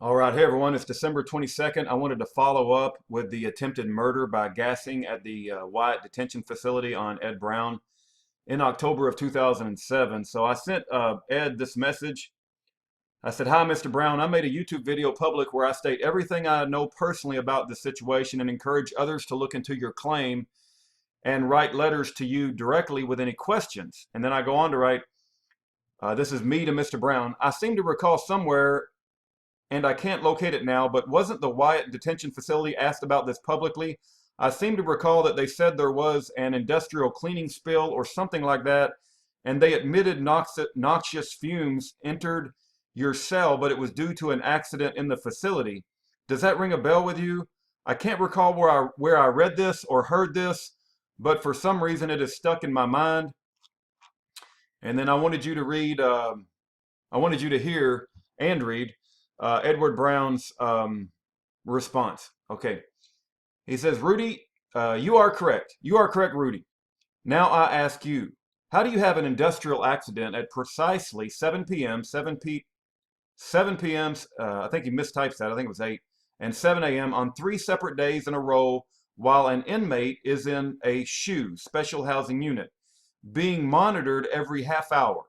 All right, hey everyone, it's December 22nd. I wanted to follow up with the attempted murder by gassing at the Wyatt Detention Facility on Ed Brown in October of 2007. So I sent Ed this message. I said, "Hi, Mr. Brown. I made a YouTube video public where I state everything I know personally about the situation and encourage others to look into your claim and write letters to you directly with any questions." And then I go on to write, "This is me to Mr. Brown. I seem to recall somewhere and I can't locate it now, but wasn't the Wyatt Detention Facility asked about this publicly? I seem to recall that they said there was an industrial cleaning spill or something like that, and they admitted noxious fumes entered your cell, but it was due to an accident in the facility. Does that ring a bell with you? I can't recall where I read this or heard this, but for some reason it is stuck in my mind." And then I wanted you to read, I wanted you to hear and read Edward Brown's response. Okay. He says, "Rudy, you are correct. You are correct, Rudy. Now I ask you, how do you have an industrial accident at precisely 7 p.m., 7 p.m., I think he mistypes that, I think it was 8, and 7 a.m. on 3 separate days in a row while an inmate is in a SHU, special housing unit, being monitored every half hour?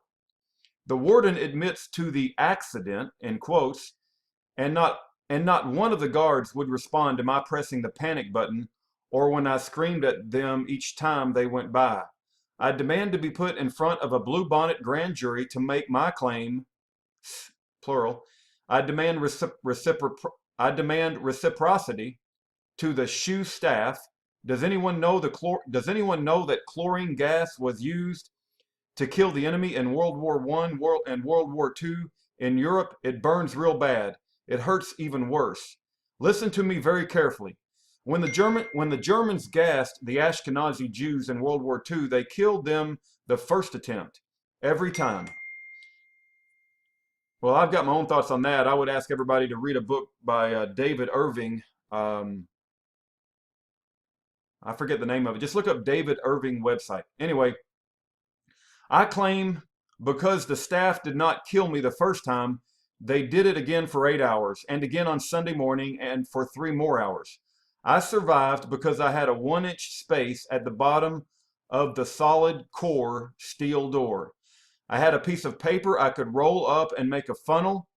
The warden admits to the accident, in quotes, and not one of the guards would respond to my pressing the panic button or when I screamed at them each time they went by. I demand to be put in front of a bluebonnet grand jury to make my claim, plural. I demand reciprocity to the SHU staff. Does anyone know that chlorine gas was used to kill the enemy in World War I and World War II? In Europe, it burns real bad. It hurts even worse. Listen to me very carefully. When the Germans gassed the Ashkenazi Jews in World War II, they killed them the first attempt, every time." Well, I've got my own thoughts on that. I would ask everybody to read a book by David Irving. I forget the name of it. Just look up David Irving website. Anyway, I claim because the staff did not kill me the first time, they did it again for 8 hours, and again on Sunday morning, and for 3 more hours. I survived because I had a 1-inch space at the bottom of the solid core steel door. I had a piece of paper I could roll up and make a funnel,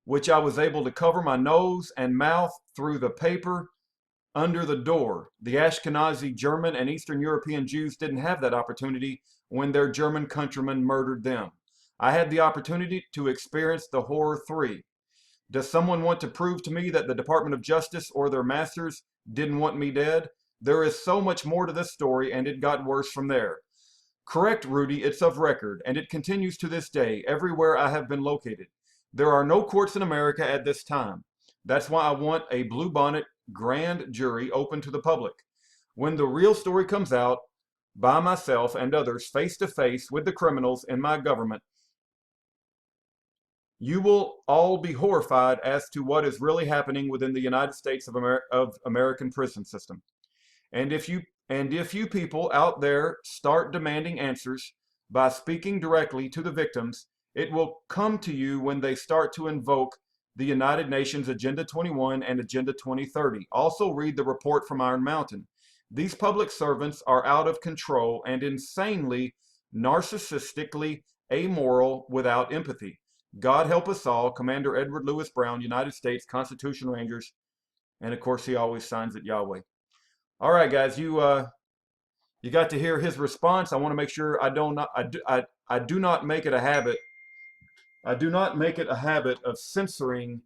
which I was able to cover my nose and mouth through the paper under the door. The Ashkenazi, German, and Eastern European Jews didn't have that opportunity when their German countrymen murdered them. I had the opportunity to experience the horror 3. Does someone want to prove to me that the Department of Justice or their masters didn't want me dead? There is so much more to this story, and it got worse from there. Correct, Rudy, it's of record, and it continues to this day, everywhere I have been located. There are no courts in America at this time. That's why I want a bluebonnet grand jury open to the public. When the real story comes out, by myself and others face to face with the criminals in my government, you will all be horrified as to what is really happening within the United States of American prison system. And if you people out there start demanding answers by speaking directly to the victims, it will come to you when they start to invoke the United Nations Agenda 21 and Agenda 2030. Also read the report from Iron Mountain. These public servants are out of control and insanely, narcissistically amoral without empathy. God help us all. Commander Edward Lewis Brown, United States Constitution Rangers. And of course, he always signs it Yahweh. All right, guys, you got to hear his response. I want to make sure I do not make it a habit. I do not make it a habit of censoring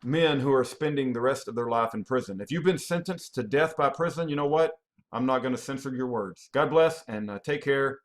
men who are spending the rest of their life in prison. If you've been sentenced to death by prison, you know what? I'm not going to censor your words. God bless and take care.